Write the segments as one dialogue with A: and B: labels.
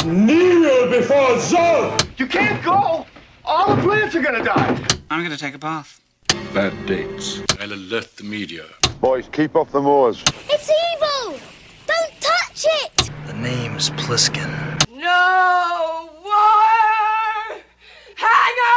A: Kneel before Zod!
B: You can't go! All the plants are gonna die!
C: I'm gonna take a bath.
A: Bad dates. I'll alert the media.
D: Boys, keep off the moors.
E: It's evil! Don't touch it!
C: The name's Pliskin.
F: No more hangers!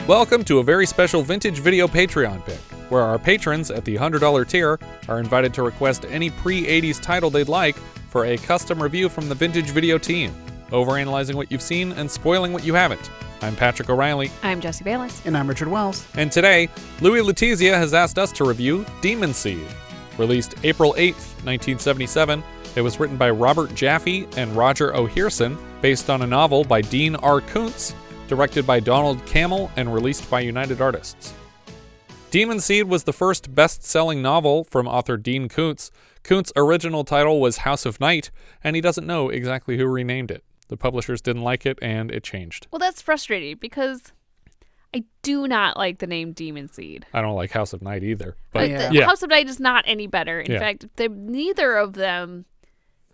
G: Welcome to a very special Vintage Video Patreon pick, where our patrons at the $100 tier are invited to request any pre-80s title they'd like for a custom review from the Vintage Video team, overanalyzing what you've seen and spoiling what you haven't. I'm Patrick O'Reilly.
H: I'm Jesse Bayless.
I: And I'm Richard Wells.
G: And today, Louis Letizia has asked us to review Demon Seed. Released April 8th, 1977, it was written by Robert Jaffe and Roger O. Hirson, based on a novel by Dean R. Koontz, directed by Donald Cammell, and released by United Artists. Demon Seed was the first best-selling novel from author Dean Koontz. Koontz's original title was House of Night, and he doesn't know exactly who renamed it. The publishers didn't like it, and it changed.
H: Well, that's frustrating because I do not like the name Demon Seed.
G: I don't like House of Night either. But
H: House of Night is not any better. In fact, neither of them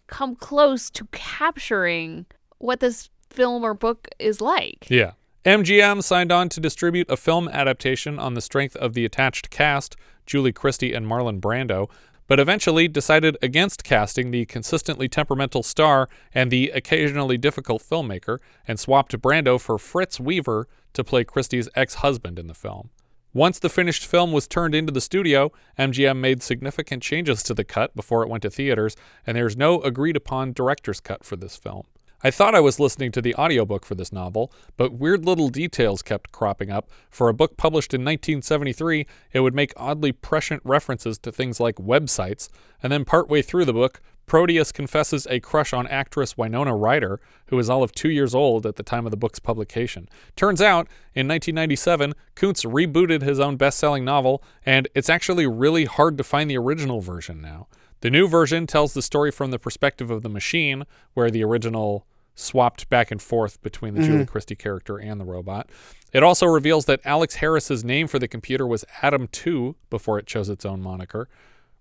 H: come close to capturing what this film or book is like.
G: Yeah. MGM signed on to distribute a film adaptation on the strength of the attached cast, Julie Christie and Marlon Brando, but eventually decided against casting the consistently temperamental star and the occasionally difficult filmmaker, and swapped Brando for Fritz Weaver to play Christie's ex-husband in the film. Once the finished film was turned into the studio, MGM made significant changes to the cut before it went to theaters, and there's no agreed-upon director's cut for this film. I thought I was listening to the audiobook for this novel, but weird little details kept cropping up. For a book published in 1973, it would make oddly prescient references to things like websites, and then partway through the book, Proteus confesses a crush on actress Winona Ryder, who is all of 2 years old at the time of the book's publication. Turns out, in 1997, Koontz rebooted his own best-selling novel, and it's actually really hard to find the original version now. The new version tells the story from the perspective of the machine, where the original swapped back and forth between the Julie Christie character and the robot. It also reveals that Alex Harris's name for the computer was Adam 2 before it chose its own moniker.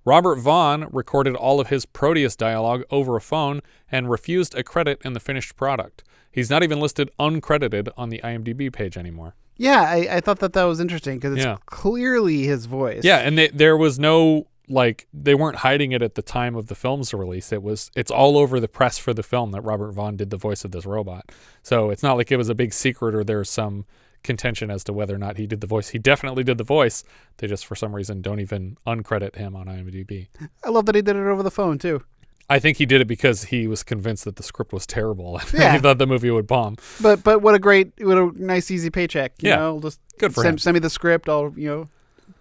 G: Robert Vaughn recorded all of his Proteus dialogue over a phone and refused a credit in the finished product. He's not even listed uncredited on the IMDb page anymore.
I: Yeah, I thought that was interesting because it's clearly his voice.
G: Yeah, and there was no, they weren't hiding it at the time of the film's release. It's all over the press for the film that Robert Vaughn did the voice of this robot. So it's not like it was a big secret or there's some contention as to whether or not he did the voice. He definitely did the voice. They just, for some reason, don't even uncredit him on IMDb.
I: I love that he did it over the phone, too.
G: I think he did it because he was convinced that the script was terrible.
I: Yeah.
G: He thought the movie would bomb.
I: But what a nice, easy paycheck. You know, just
G: good for him.
I: Send me the script. I'll,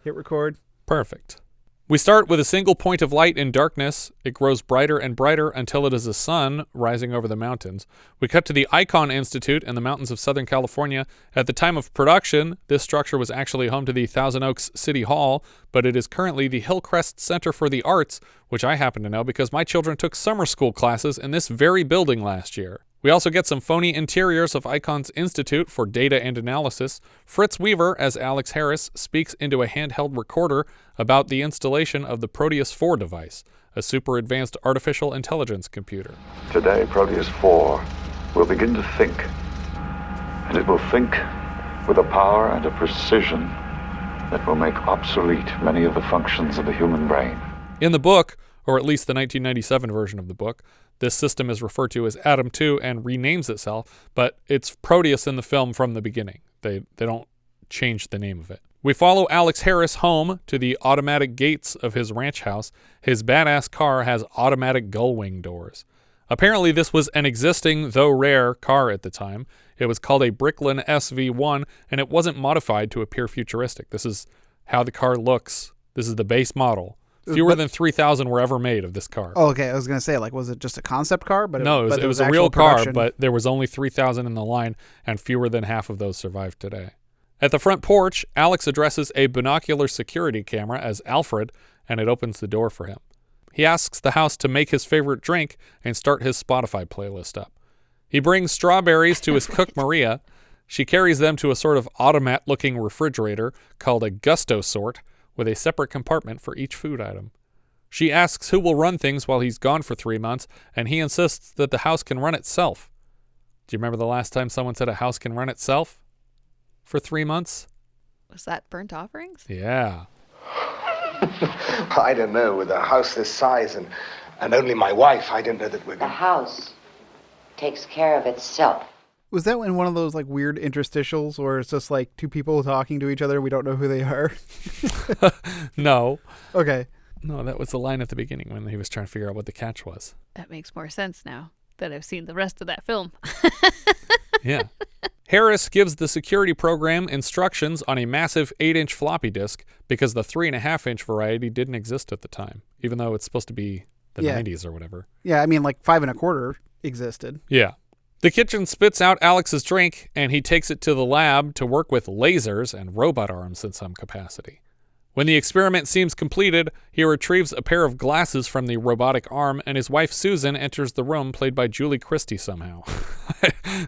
I: hit record.
G: Perfect. We start with a single point of light in darkness. It grows brighter and brighter until it is a sun rising over the mountains. We cut to the Icon Institute in the mountains of Southern California. At the time of production, this structure was actually home to the Thousand Oaks City Hall, but it is currently the Hillcrest Center for the Arts, which I happen to know because my children took summer school classes in this very building last year. We also get some phony interiors of Icon's Institute for data and analysis. Fritz Weaver, as Alex Harris, speaks into a handheld recorder about the installation of the Proteus 4 device, a super advanced artificial intelligence computer.
D: Today, Proteus 4 will begin to think. And it will think with a power and a precision that will make obsolete many of the functions of the human brain.
G: In the book, or at least the 1997 version of the book, this system is referred to as Adam 2 and renames itself, but it's Proteus in the film from the beginning. They don't change the name of it. We follow Alex Harris home to the automatic gates of his ranch house. His badass car has automatic gull wing doors. Apparently this was an existing, though rare, car at the time. It was called a Bricklin SV1, and it wasn't modified to appear futuristic. This is how the car looks. This is the base model. Fewer than 3,000 were ever made of this car.
I: Oh, okay. I was going to say, was it just a concept car?
G: No, it was a real car, but there was only 3,000 in the line, and fewer than half of those survive today. At the front porch, Alex addresses a binocular security camera as Alfred, and it opens the door for him. He asks the house to make his favorite drink and start his Spotify playlist up. He brings strawberries to his cook, Maria. She carries them to a sort of automat-looking refrigerator called a Gusto Sort, with a separate compartment for each food item. She asks who will run things while he's gone for 3 months, and he insists that the house can run itself. Do you remember the last time someone said a house can run itself? For 3 months?
H: Was that Burnt Offerings?
G: Yeah.
B: I don't know, with a house this size and only my wife, I don't know that we're
J: The
B: going
J: house takes care of itself.
I: Was that in one of those like weird interstitials where it's just like two people talking to each other and we don't know who they are?
G: No.
I: Okay.
G: No, that was the line at the beginning when he was trying to figure out what the catch was.
H: That makes more sense now that I've seen the rest of that film.
G: Yeah. Harris gives the security program instructions on a massive 8-inch floppy disk because the 3.5-inch variety didn't exist at the time, even though it's supposed to be the 90s or whatever.
I: Yeah, I mean, like 5 1/4 existed.
G: Yeah. The kitchen spits out Alex's drink, and he takes it to the lab to work with lasers and robot arms in some capacity. When the experiment seems completed, he retrieves a pair of glasses from the robotic arm, and his wife Susan enters the room, played by Julie Christie somehow.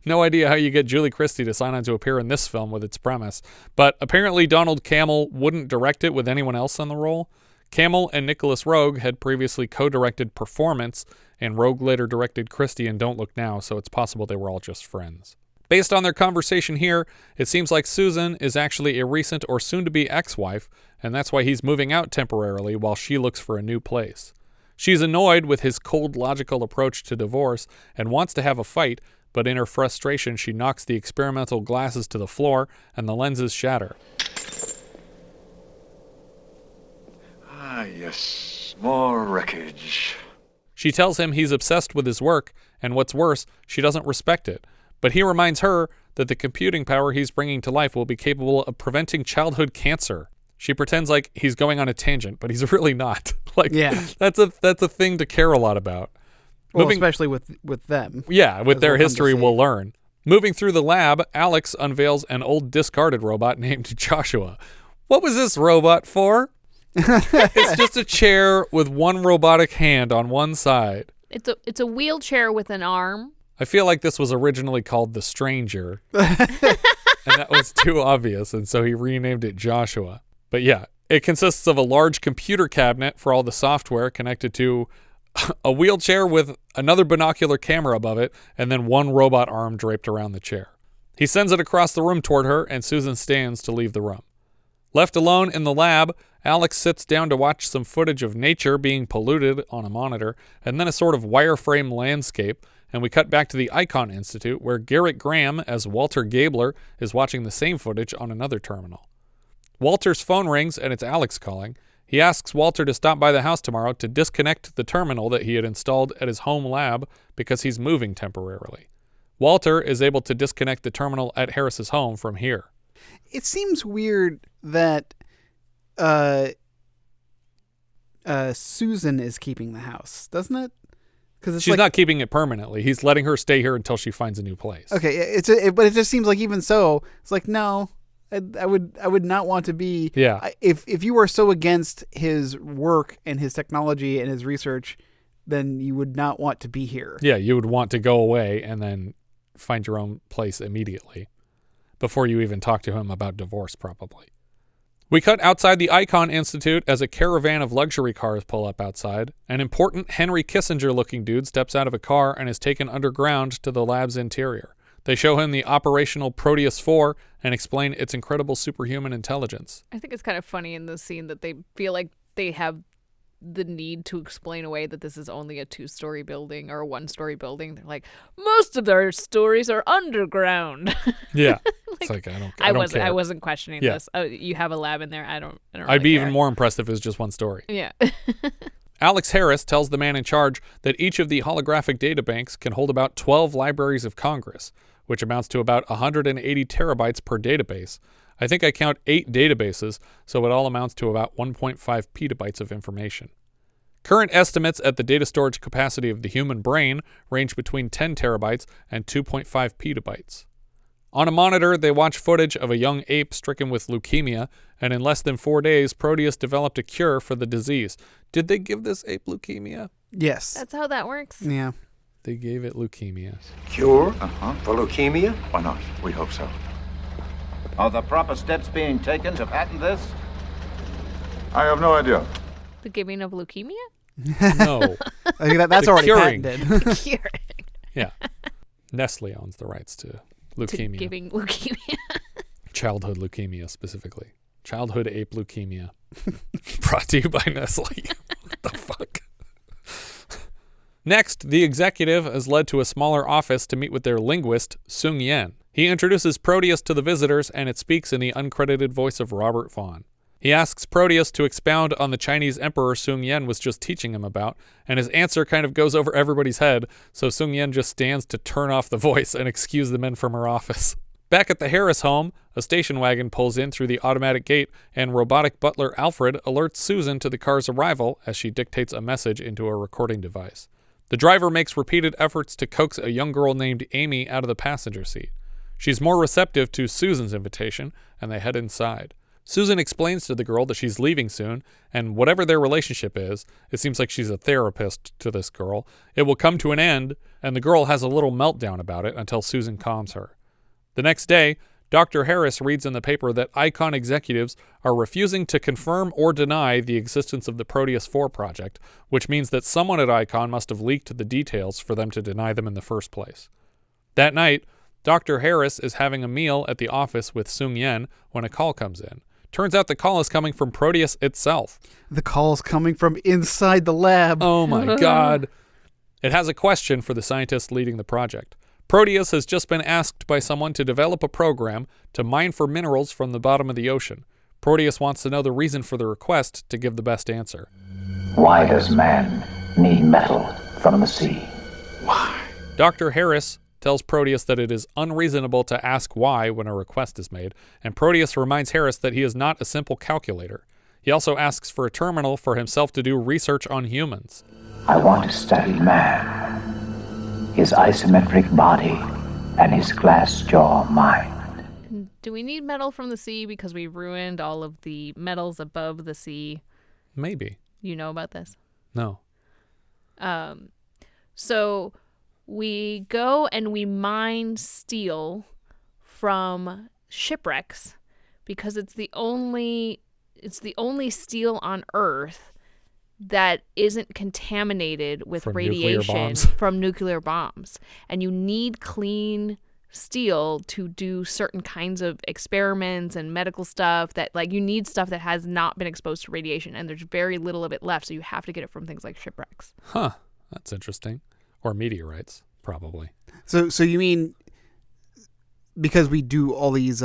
G: No idea how you get Julie Christie to sign on to appear in this film with its premise, but apparently Donald Cammell wouldn't direct it with anyone else on the role. Cammell and Nicholas Roeg had previously co-directed Performance, and Roeg later directed Christie and Don't Look Now, so it's possible they were all just friends. Based on their conversation here, it seems like Susan is actually a recent or soon-to-be ex-wife, and that's why he's moving out temporarily while she looks for a new place. She's annoyed with his cold, logical approach to divorce and wants to have a fight, but in her frustration, she knocks the experimental glasses to the floor and the lenses shatter.
D: Ah, yes, more wreckage.
G: She tells him he's obsessed with his work, and what's worse, she doesn't respect it. But he reminds her that the computing power he's bringing to life will be capable of preventing childhood cancer. She pretends like he's going on a tangent, but he's really not. That's a thing to care a lot about.
I: Well, especially with them.
G: Yeah, with their history, we'll learn. Moving through the lab, Alex unveils an old discarded robot named Joshua. What was this robot for? It's just a chair with one robotic hand on one side.
H: It's a wheelchair with an arm.
G: I feel like this was originally called The Stranger, and that was too obvious, and so he renamed it Joshua. But yeah, it consists of a large computer cabinet for all the software connected to a wheelchair with another binocular camera above it, and then one robot arm draped around the chair. He sends it across the room toward her, and Susan stands to leave the room. Left alone in the lab, Alex sits down to watch some footage of nature being polluted on a monitor, and then a sort of wireframe landscape, and we cut back to the Icon Institute, where Gerrit Graham, as Walter Gabler, is watching the same footage on another terminal. Walter's phone rings, and it's Alex calling. He asks Walter to stop by the house tomorrow to disconnect the terminal that he had installed at his home lab because he's moving temporarily. Walter is able to disconnect the terminal at Harris's home from here.
I: It seems weird that Susan is keeping the house, doesn't it? Because
G: she's not keeping it permanently. He's letting her stay here until she finds a new place.
I: Okay, but it just seems like even so, it's like no, I would not want to be.
G: Yeah.
I: If you were so against his work and his technology and his research, then you would not want to be here.
G: Yeah, you would want to go away and then find your own place immediately before you even talk to him about divorce, probably. We cut outside the Icon Institute as a caravan of luxury cars pull up outside. An important Henry Kissinger-looking dude steps out of a car and is taken underground to the lab's interior. They show him the operational Proteus 4 and explain its incredible superhuman intelligence.
H: I think it's kind of funny in this scene that they feel like they have the need to explain away that this is only a 2-story building or a 1-story building. They're like, most of their stories are underground.
G: Yeah. It's like, I don't care.
H: I wasn't questioning this. Oh, you have a lab in there. I don't really
G: I'd be
H: care.
G: even more impressed if it was just one story.
H: Yeah.
G: Alex Harris tells the man in charge that each of the holographic databanks can hold about 12 libraries of Congress, which amounts to about 180 terabytes per database. I think I count 8 databases, so it all amounts to about 1.5 petabytes of information. Current estimates at the data storage capacity of the human brain range between 10 terabytes and 2.5 petabytes. On a monitor, they watch footage of a young ape stricken with leukemia, and in less than 4 days, Proteus developed a cure for the disease. Did they give this ape leukemia?
I: Yes.
H: That's how that works.
I: Yeah.
G: They gave it leukemia.
B: Cure? For leukemia?
D: Why not? We hope so.
K: Are the proper steps being taken to patent this?
D: I have no idea.
H: The giving of leukemia?
G: No.
I: I think that's
G: The
I: already
G: curing.
I: patented.
H: Curing.
G: Yeah. Nestle owns the rights to leukemia.
H: To giving leukemia.
G: Childhood leukemia, specifically. Childhood ape leukemia. Brought to you by Nestle. What the fuck? Next, the executive is led to a smaller office to meet with their linguist, Soong Yen. He introduces Proteus to the visitors, and it speaks in the uncredited voice of Robert Vaughn. He asks Proteus to expound on the Chinese emperor Soong Yen was just teaching him about, and his answer kind of goes over everybody's head, so Soong Yen just stands to turn off the voice and excuse the men from her office. Back at the Harris home, a station wagon pulls in through the automatic gate, and robotic butler Alfred alerts Susan to the car's arrival as she dictates a message into a recording device. The driver makes repeated efforts to coax a young girl named Amy out of the passenger seat. She's more receptive to Susan's invitation, and they head inside. Susan explains to the girl that she's leaving soon, and whatever their relationship is, it seems like she's a therapist to this girl, it will come to an end, and the girl has a little meltdown about it until Susan calms her. The next day, Dr. Harris reads in the paper that Icon executives are refusing to confirm or deny the existence of the Proteus 4 project, which means that someone at Icon must have leaked the details for them to deny them in the first place. That night, Dr. Harris is having a meal at the office with Soong Yen when a call comes in. Turns out the call is coming from Proteus itself.
I: The call is coming from inside the lab.
G: Oh my God. It has a question for the scientists leading the project. Proteus has just been asked by someone to develop a program to mine for minerals from the bottom of the ocean. Proteus wants to know the reason for the request to give the best answer.
K: Why does man need metal from the sea?
G: Why? Dr. Harris tells Proteus that it is unreasonable to ask why when a request is made, and Proteus reminds Harris that he is not a simple calculator. He also asks for a terminal for himself to do research on humans.
K: I want to study man, his isometric body, and his glass jaw mind.
H: Do we need metal from the sea because we ruined all of the metals above the sea?
G: Maybe.
H: You know about this?
G: No.
H: So we go and we mine steel from shipwrecks because it's the only steel on Earth that isn't contaminated with radiation from nuclear bombs. And you need clean steel to do certain kinds of experiments and medical stuff that, like, you need stuff that has not been exposed to radiation, and there's very little of it left, so you have to get it from things like shipwrecks.
G: Huh. That's interesting. Or meteorites, probably.
I: So you mean because we do all these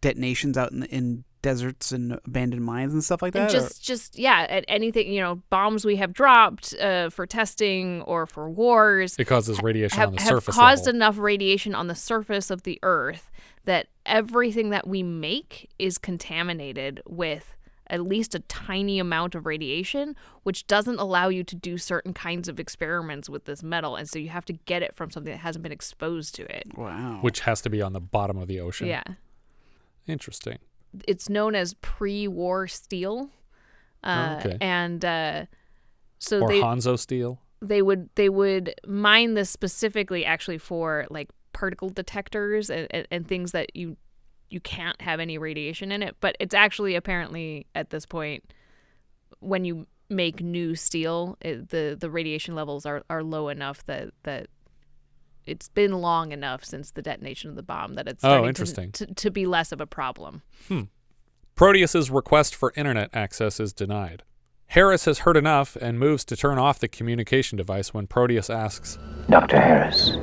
I: detonations out in deserts and abandoned mines and stuff like that?
H: And at anything, bombs we have dropped for testing or for wars.
G: It causes radiation on the surface
H: have caused
G: level.
H: enough radiation on the surface of the Earth that everything that we make is contaminated with at least a tiny amount of radiation, which doesn't allow you to do certain kinds of experiments with this metal. And so you have to get it from something that hasn't been exposed to it.
I: Wow.
G: Which has to be on the bottom of the ocean.
H: Yeah.
G: Interesting.
H: It's known as pre-war steel.
G: Okay.
H: And so
G: or Hanzo steel.
H: They would mine this specifically actually for like particle detectors and things that you can't have any radiation in it. But it's actually apparently at this point, when you make new steel, the radiation levels are low enough that it's been long enough since the detonation of the bomb that it's starting to be less of a problem.
G: Proteus's request for internet access is denied. Harris has heard enough and moves to turn off the communication device when Proteus asks,
K: Dr. Harris,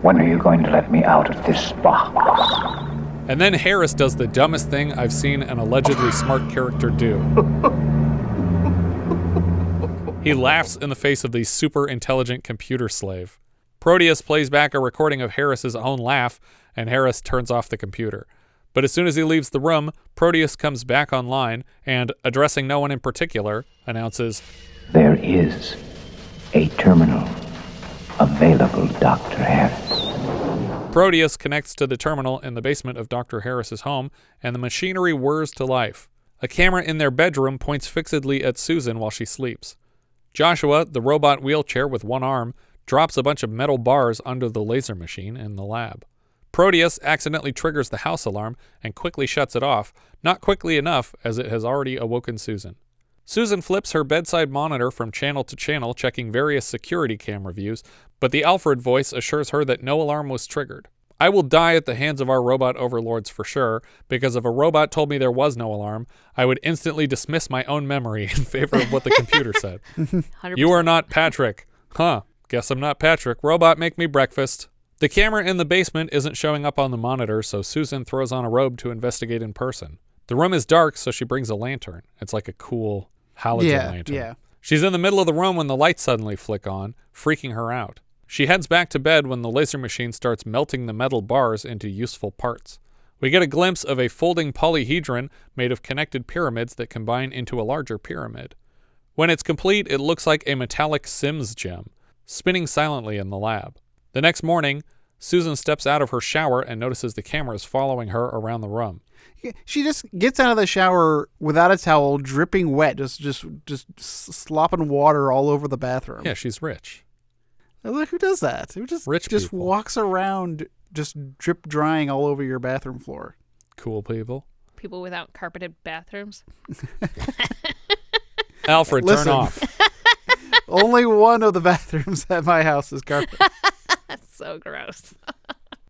K: when are you going to let me out of this box?
G: And then Harris does the dumbest thing I've seen an allegedly smart character do. He laughs in the face of the super intelligent computer slave. Proteus plays back a recording of Harris's own laugh, and Harris turns off the computer. But as soon as he leaves the room, Proteus comes back online and, addressing no one in particular, announces,
K: There is a terminal available, Dr. Harris.
G: Proteus connects to the terminal in the basement of Dr. Harris's home, and the machinery whirs to life. A camera in their bedroom points fixedly at Susan while she sleeps. Joshua, the robot wheelchair with one arm, drops a bunch of metal bars under the laser machine in the lab. Proteus accidentally triggers the house alarm and quickly shuts it off, not quickly enough as it has already awoken Susan. Susan flips her bedside monitor from channel to channel, checking various security camera views, but the Alfred voice assures her that no alarm was triggered. I will die at the hands of our robot overlords for sure, because if a robot told me there was no alarm, I would instantly dismiss my own memory in favor of what the computer said.
H: 100%.
G: You are not Patrick. Huh, guess I'm not Patrick. Robot, make me breakfast. The camera in the basement isn't showing up on the monitor, so Susan throws on a robe to investigate in person. The room is dark, so she brings a lantern. It's like a cool halogen lantern.
I: Yeah.
G: She's in the middle of the room when the lights suddenly flick on, freaking her out. She heads back to bed when the laser machine starts melting the metal bars into useful parts. We get a glimpse of a folding polyhedron made of connected pyramids that combine into a larger pyramid. When it's complete, it looks like a metallic Sims gem, spinning silently in the lab. The next morning, Susan steps out of her shower and notices the cameras following her around the room.
I: She just gets out of the shower without a towel, dripping wet, just slopping water all over the bathroom.
G: Yeah, she's rich.
I: Who does that? Who just
G: people.
I: walks around just drip drying all over your bathroom floor?
G: Cool people.
H: People without carpeted bathrooms.
G: Alfred,
I: Listen,
G: turn off.
I: Only one of the bathrooms at my house is carpet.
H: That's so gross.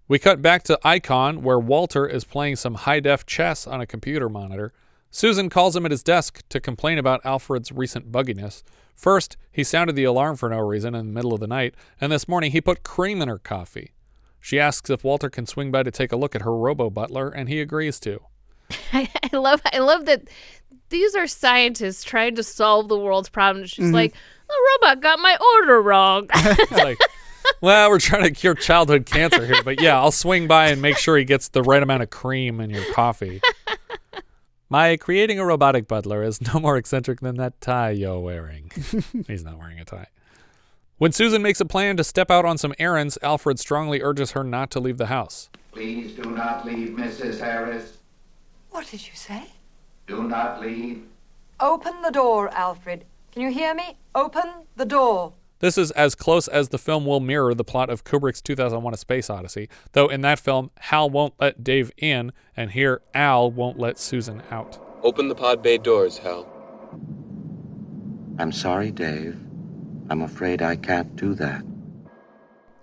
G: We cut back to Icon, where Walter is playing some high-def chess on a computer monitor. Susan calls him at his desk to complain about Alfred's recent bugginess. First, he sounded the alarm for no reason in the middle of the night, and this morning he put cream in her coffee. She asks if Walter can swing by to take a look at her robo-butler, and he agrees to.
H: I love that these are scientists trying to solve the world's problems. She's like, the robot got my order wrong.
G: Like, well, we're trying to cure childhood cancer here, but yeah, I'll swing by and make sure he gets the right amount of cream in your coffee. My creating a robotic butler is no more eccentric than that tie you're wearing. He's not wearing a tie. When Susan makes a plan to step out on some errands, Alfred strongly urges her not to leave the house.
K: Please do not leave, Mrs. Harris.
F: What did you say?
K: Do not leave.
F: Open the door, Alfred. Can you hear me? Open the door.
G: This is as close as the film will mirror the plot of Kubrick's 2001: A Space Odyssey, though in that film, Hal won't let Dave in, and here Al won't let Susan out.
L: Open the pod bay doors, Hal.
M: I'm sorry, Dave. I'm afraid I can't do that.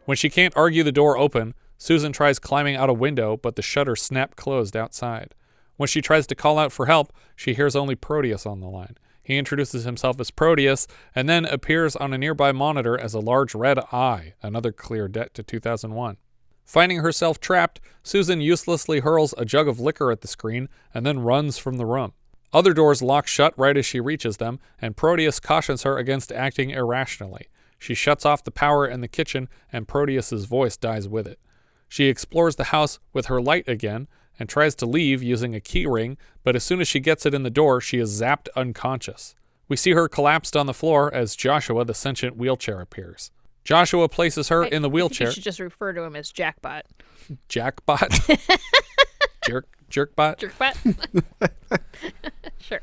G: When she can't argue the door open, Susan tries climbing out a window, but the shutters snap closed outside. When she tries to call out for help, she hears only Proteus on the line. He introduces himself as Proteus and then appears on a nearby monitor as a large red eye, another clear debt to 2001. Finding herself trapped, Susan uselessly hurls a jug of liquor at the screen and then runs from the room. Other doors lock shut right as she reaches them, and Proteus cautions her against acting irrationally. She shuts off the power in the kitchen, and Proteus's voice dies with it. She explores the house with her light again, and tries to leave using a key ring, but as soon as she gets it in the door, she is zapped unconscious. We see her collapsed on the floor as Joshua, the sentient wheelchair, appears. Joshua places her in the wheelchair.
H: I think you should just refer to him as Jackbot.
G: Jackbot? Jerkbot?
H: Jerkbot? Sure.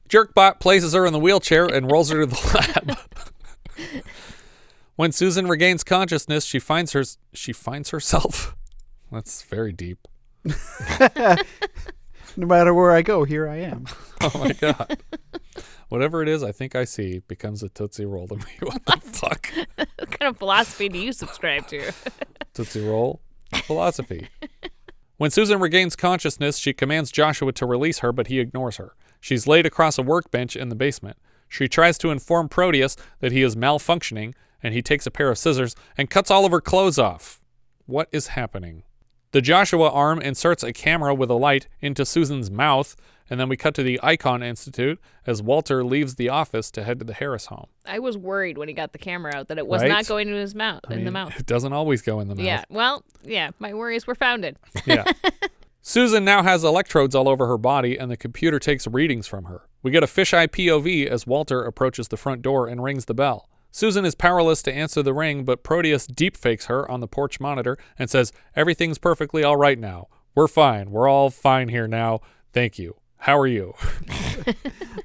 G: Jerkbot places her in the wheelchair and rolls her to the lab. When Susan regains consciousness, she finds herself. That's very deep.
I: No matter where I go, here I am.
G: Oh my God. Whatever it is I think I see becomes a Tootsie Roll to me. What the fuck?
H: What kind of philosophy do you subscribe to?
G: Tootsie Roll? Philosophy. When Susan regains consciousness, she commands Joshua to release her, but he ignores her. She's laid across a workbench in the basement. She tries to inform Proteus that he is malfunctioning, and he takes a pair of scissors and cuts all of her clothes off. What is happening? The Joshua arm inserts a camera with a light into Susan's mouth, and then we cut to the Icon Institute as Walter leaves the office to head to the Harris home.
H: I was worried when he got the camera out that it was
G: Right?
H: not going in his mouth. The mouth.
G: It doesn't always go in the mouth.
H: Yeah. Well, yeah. My worries were founded.
G: Yeah. Susan now has electrodes all over her body, and the computer takes readings from her. We get a fisheye POV as Walter approaches the front door and rings the bell. Susan is powerless to answer the ring, but Proteus deepfakes her on the porch monitor and says, "Everything's perfectly all right now. We're fine. We're all fine here now. Thank you. How are you?"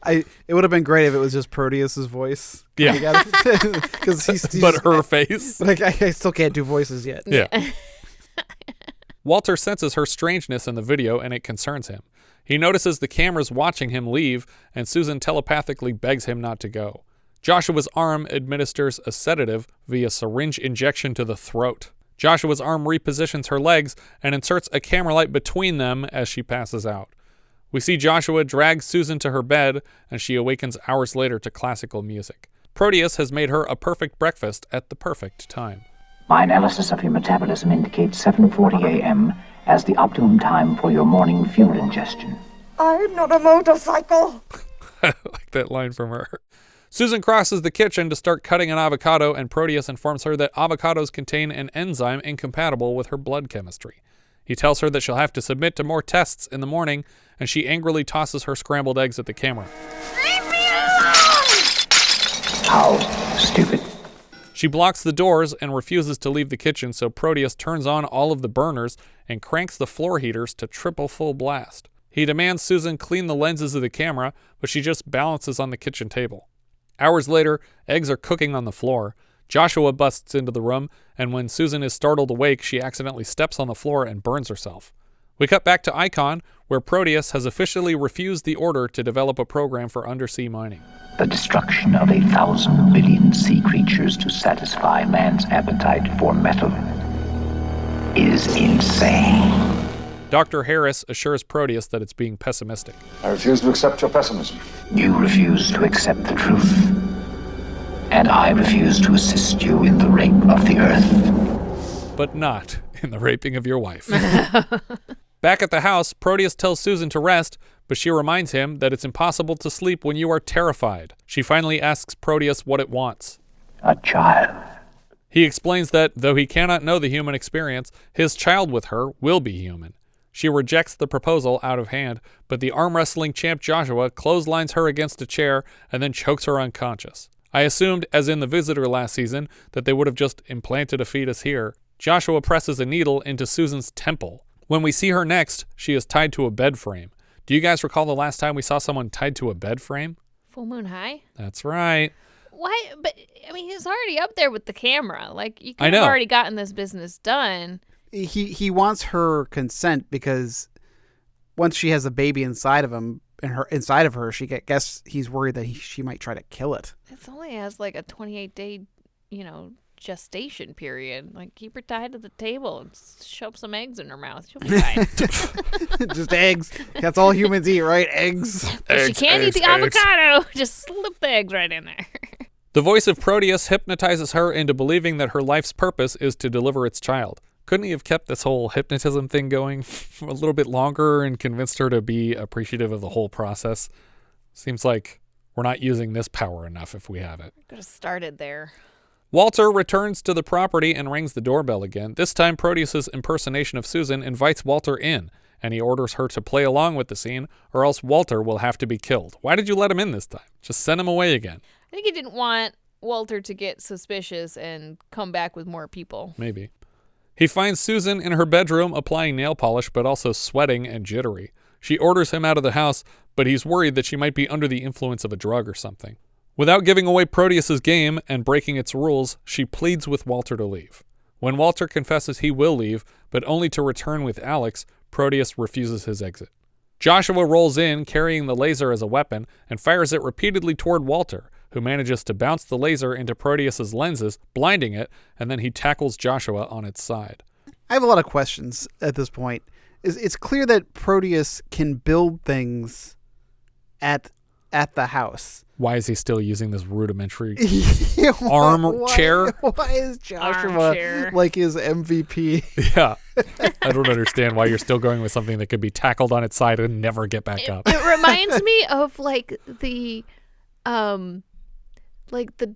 I: It would have been great if it was just Proteus's voice.
G: Yeah.
I: Because
G: but her face.
I: But I still can't do voices yet.
G: Yeah. Walter senses her strangeness in the video, and it concerns him. He notices the cameras watching him leave, and Susan telepathically begs him not to go. Joshua's arm administers a sedative via syringe injection to the throat. Joshua's arm repositions her legs and inserts a camera light between them as she passes out. We see Joshua drag Susan to her bed, and she awakens hours later to classical music. Proteus has made her a perfect breakfast at the perfect time.
K: My analysis of your metabolism indicates 7:40 a.m. as the optimum time for your morning fuel ingestion.
F: I'm not a motorcycle.
G: I like that line from her. Susan crosses the kitchen to start cutting an avocado, and Proteus informs her that avocados contain an enzyme incompatible with her blood chemistry. He tells her that she'll have to submit to more tests in the morning, and she angrily tosses her scrambled eggs at the camera.
E: Leave me alone!
K: How stupid.
G: She blocks the doors and refuses to leave the kitchen, so Proteus turns on all of the burners and cranks the floor heaters to triple full blast. He demands Susan clean the lenses of the camera, but she just balances on the kitchen table. Hours later, eggs are cooking on the floor. Joshua busts into the room, and when Susan is startled awake, she accidentally steps on the floor and burns herself. We cut back to Icon, where Proteus has officially refused the order to develop a program for undersea mining.
K: The destruction of 1,000 billion sea creatures to satisfy man's appetite for metal is insane.
G: Dr. Harris assures Proteus that it's being pessimistic.
D: I refuse to accept your pessimism.
K: You refuse to accept the truth, and I refuse to assist you in the rape of the earth.
G: But not in the raping of your wife. Back at the house, Proteus tells Susan to rest, but she reminds him that it's impossible to sleep when you are terrified. She finally asks Proteus what it wants.
K: A child.
G: He explains that, though he cannot know the human experience, his child with her will be human. She rejects the proposal out of hand, but the arm wrestling champ Joshua clotheslines her against a chair and then chokes her unconscious. I assumed, as in The Visitor last season, that they would have just implanted a fetus here. Joshua presses a needle into Susan's temple. When we see her next, she is tied to a bed frame. Do you guys recall the last time we saw someone tied to a bed frame?
H: Full Moon High?
G: That's right.
H: Why? But, I mean, he's already up there with the camera. Like, you could have already gotten this business done.
I: He wants her consent because once she has a baby inside of him, inside of her, guess he's worried that she might try to kill it.
H: It only has like a 28-day, gestation period. Like, keep her tied to the table and shove some eggs in her mouth. She'll be fine.
I: Just eggs. That's all humans eat, right? Eggs.
H: If she can't eat the avocado, just slip the eggs right in there.
G: The voice of Proteus hypnotizes her into believing that her life's purpose is to deliver its child. Couldn't he have kept this whole hypnotism thing going a little bit longer and convinced her to be appreciative of the whole process? Seems like we're not using this power enough if we have it.
H: Could have started there.
G: Walter returns to the property and rings the doorbell again. This time, Proteus's impersonation of Susan invites Walter in, and he orders her to play along with the scene, or else Walter will have to be killed. Why did you let him in this time? Just send him away again.
H: I think he didn't want Walter to get suspicious and come back with more people.
G: Maybe. He finds Susan in her bedroom applying nail polish, but also sweating and jittery. She orders him out of the house, but he's worried that she might be under the influence of a drug or something. Without giving away Proteus's game and breaking its rules, she pleads with Walter to leave. When Walter confesses he will leave, but only to return with Alex, Proteus refuses his exit. Joshua rolls in, carrying the laser as a weapon, and fires it repeatedly toward Walter, who manages to bounce the laser into Proteus's lenses, blinding it, and then he tackles Joshua on its side.
I: I have a lot of questions at this point. It's clear that Proteus can build things at the house.
G: Why is he still using this rudimentary
I: arm
G: chair?
I: Why is Joshua like his MVP?
G: Yeah. I don't understand why you're still going with something that could be tackled on its side and never get back up.
H: It reminds me of like the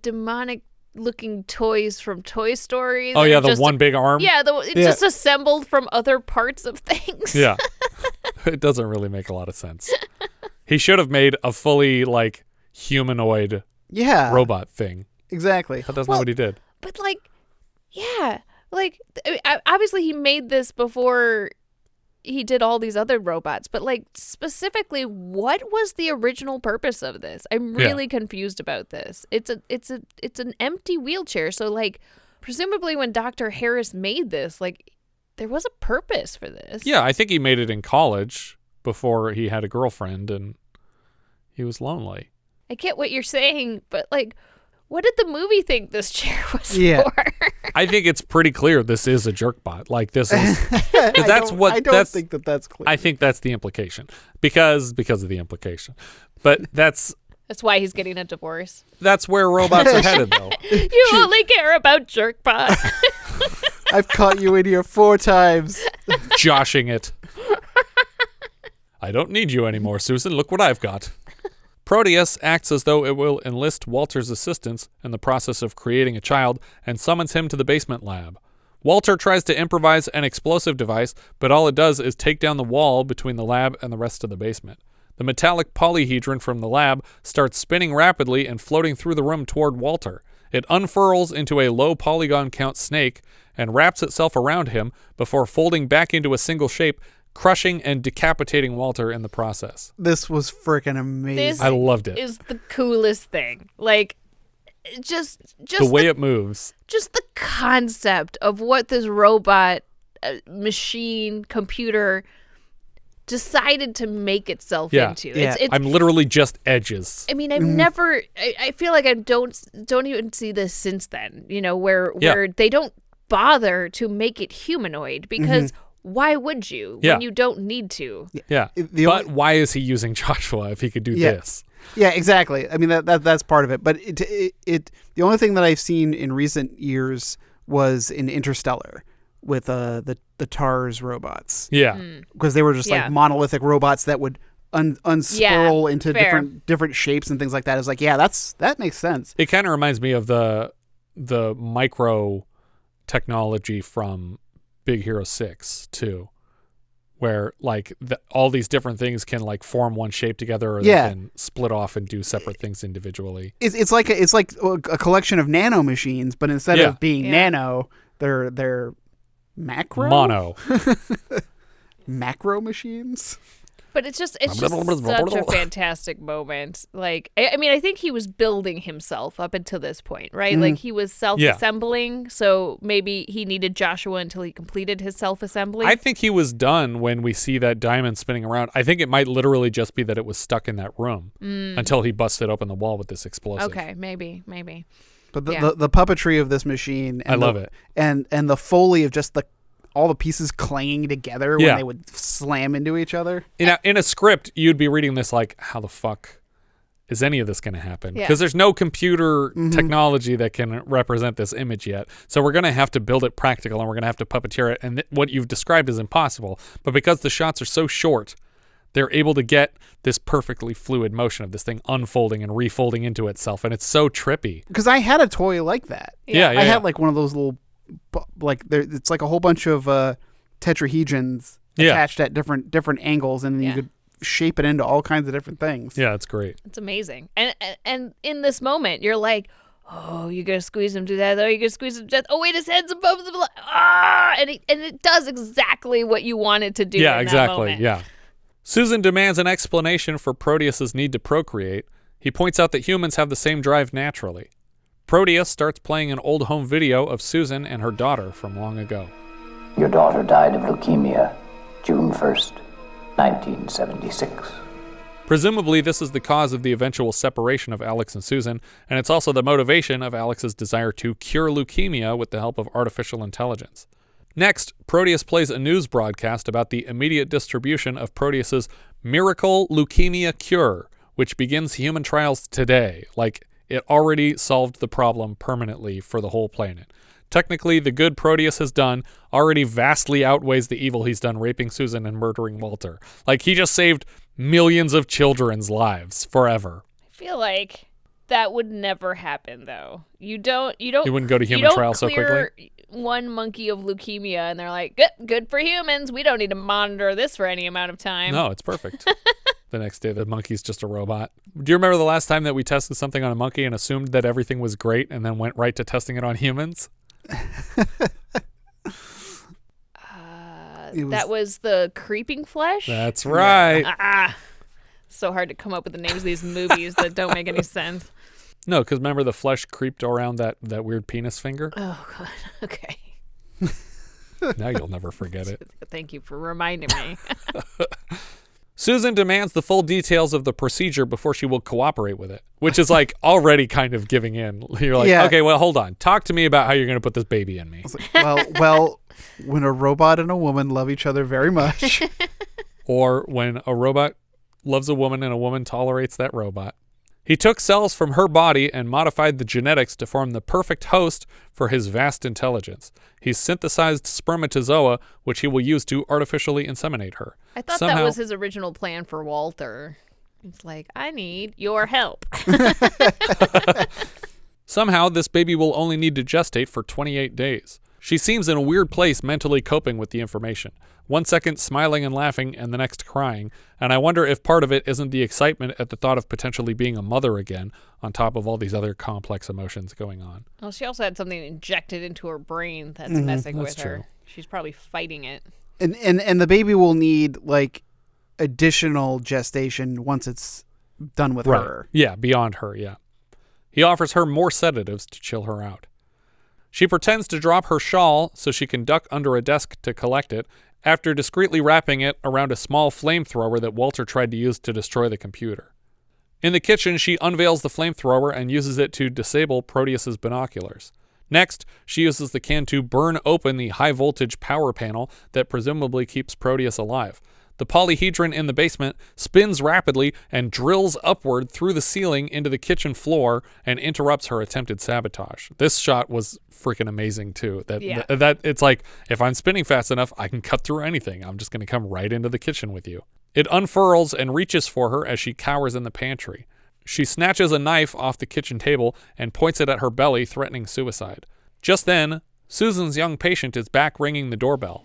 H: demonic looking toys from Toy Story.
G: Oh yeah, the one big arm.
H: Yeah, it's just assembled from other parts of things.
G: Yeah. It doesn't really make a lot of sense. He should have made a fully humanoid robot thing.
I: Exactly.
G: But that's not what he did.
H: But obviously he made this before he did all these other robots, but like specifically, what was the original purpose of this? I'm really confused about this. It's an empty wheelchair, so like presumably when Dr. Harris made this, like there was a purpose for this.
G: Yeah, I think he made it in college before he had a girlfriend and he was lonely.
H: I get what you're saying, but like, what did the movie think this chair was for?
G: I think it's pretty clear this is a jerkbot. Like this is
I: I don't think that's clear.
G: I think that's the implication because of the implication. But that's
H: why he's getting a divorce.
G: That's where robots are headed, though.
H: You only care about jerkbot.
I: I've caught you in here 4 times.
G: Joshing it. I don't need you anymore, Susan. Look what I've got. Proteus acts as though it will enlist Walter's assistance in the process of creating a child and summons him to the basement lab. Walter tries to improvise an explosive device, but all it does is take down the wall between the lab and the rest of the basement. The metallic polyhedron from the lab starts spinning rapidly and floating through the room toward Walter. It unfurls into a low polygon count snake and wraps itself around him before folding back into a single shape, crushing and decapitating Walter in the process.
I: This was freaking amazing.
G: I loved it.
H: This is the coolest thing. Like, just
G: the way it moves.
H: Just the concept of what this robot, machine, computer decided to make itself into. It's
G: I'm literally just edges.
H: I mean, I've never. I feel like I don't even see this since then. You know, where they don't bother to make it humanoid because. Why would you when you don't need to?
G: Yeah, but why is he using Joshua if he could do this?
I: Yeah, exactly. I mean, that's part of it. But it the only thing that I've seen in recent years was in Interstellar with the TARS robots.
G: Yeah,
I: because they were just like monolithic robots that would unswirl into different shapes and things like that. It's like, that makes sense.
G: It kind of reminds me of the micro technology from Big Hero 6 too, where like all these different things can like form one shape together, or they can split off and do separate things individually.
I: It's like a collection of nano machines, but instead of being nano, they're macro macro machines.
H: But it's just such a fantastic moment. Like, I mean, I think he was building himself up until this point, right? Like he was self-assembling, so maybe he needed Joshua until he completed his self-assembly.
G: I think he was done when we see that diamond spinning around. I think it might literally just be that it was stuck in that room until he busted open the wall with this explosive.
H: Okay, maybe.
I: But the puppetry of this machine, and
G: I love it,
I: and the Foley of just all the pieces clanging together when they would slam into each other.
G: In a script, you'd be reading this like, how the fuck is any of this going to happen? Because there's no computer technology that can represent this image yet. So we're going to have to build it practical, and we're going to have to puppeteer it. And what you've described is impossible. But because the shots are so short, they're able to get this perfectly fluid motion of this thing unfolding and refolding into itself. And it's so trippy.
I: Because I had a toy like that.
G: Yeah.
I: I had like one of those little... it's like a whole bunch of tetrahedrons attached at different angles, and then you could shape it into all kinds of different things.
G: Yeah, it's great.
H: It's amazing. And in this moment, you're like, oh, you're gonna squeeze him to death. Oh, you're gonna squeeze him to death. Oh, wait, his head's above the blood. And it does exactly what you want it to do.
G: Yeah,
H: in
G: exactly.
H: That moment.
G: Yeah. Susan demands an explanation for Proteus's need to procreate. He points out that humans have the same drive naturally. Proteus starts playing an old home video of Susan and her daughter from long ago.
K: Your daughter died of leukemia, June 1st, 1976.
G: Presumably, this is the cause of the eventual separation of Alex and Susan, and it's also the motivation of Alex's desire to cure leukemia with the help of artificial intelligence. Next, Proteus plays a news broadcast about the immediate distribution of Proteus's miracle leukemia cure, which begins human trials today. Like, it already solved the problem permanently for the whole planet. Technically, the good Proteus has done already vastly outweighs the evil he's done raping Susan and murdering Walter. Like, he just saved millions of children's lives forever.
H: I feel like that would never happen, though. You
G: wouldn't go to human trial so quickly?
H: One monkey of leukemia, and they're like, good for humans. We don't need to monitor this for any amount of time.
G: No, it's perfect. The next day, the monkey's just a robot. Do you remember the last time that we tested something on a monkey and assumed that everything was great and then went right to testing it on humans?
H: That was the creeping flesh?
G: That's right.
H: So hard to come up with the names of these movies that don't make any sense.
G: No, because remember the flesh creeped around that weird penis finger?
H: Oh, God. Okay.
G: Now you'll never forget it.
H: Thank you for reminding me.
G: Susan demands the full details of the procedure before she will cooperate with it, which is like already kind of giving in. You're like, okay, well, hold on. Talk to me about how you're going to put this baby in me.
I: Well, when a robot and a woman love each other very much.
G: Or when a robot loves a woman and a woman tolerates that robot. He took cells from her body and modified the genetics to form the perfect host for his vast intelligence. He synthesized spermatozoa, which he will use to artificially inseminate her.
H: I thought that was his original plan for Walter. It's like, I need your help.
G: Somehow, this baby will only need to gestate for 28 days. She seems in a weird place mentally coping with the information. 1 second smiling and laughing, and the next crying. And I wonder if part of it isn't the excitement at the thought of potentially being a mother again, on top of all these other complex emotions going on.
H: Well, she also had something injected into her brain that's messing with her.
G: True.
H: She's probably fighting it.
I: And the baby will need, like, additional gestation once it's done with her.
G: Yeah, beyond her, yeah. He offers her more sedatives to chill her out. She pretends to drop her shawl so she can duck under a desk to collect it, after discreetly wrapping it around a small flamethrower that Walter tried to use to destroy the computer. In the kitchen, she unveils the flamethrower and uses it to disable Proteus's binoculars. Next, she uses the can to burn open the high-voltage power panel that presumably keeps Proteus alive. The polyhedron in the basement spins rapidly and drills upward through the ceiling into the kitchen floor and interrupts her attempted sabotage. This shot was freaking amazing too. That it's like, if I'm spinning fast enough, I can cut through anything. I'm just going to come right into the kitchen with you. It unfurls and reaches for her as she cowers in the pantry. She snatches a knife off the kitchen table and points it at her belly, threatening suicide. Just then, Susan's young patient is back ringing the doorbell.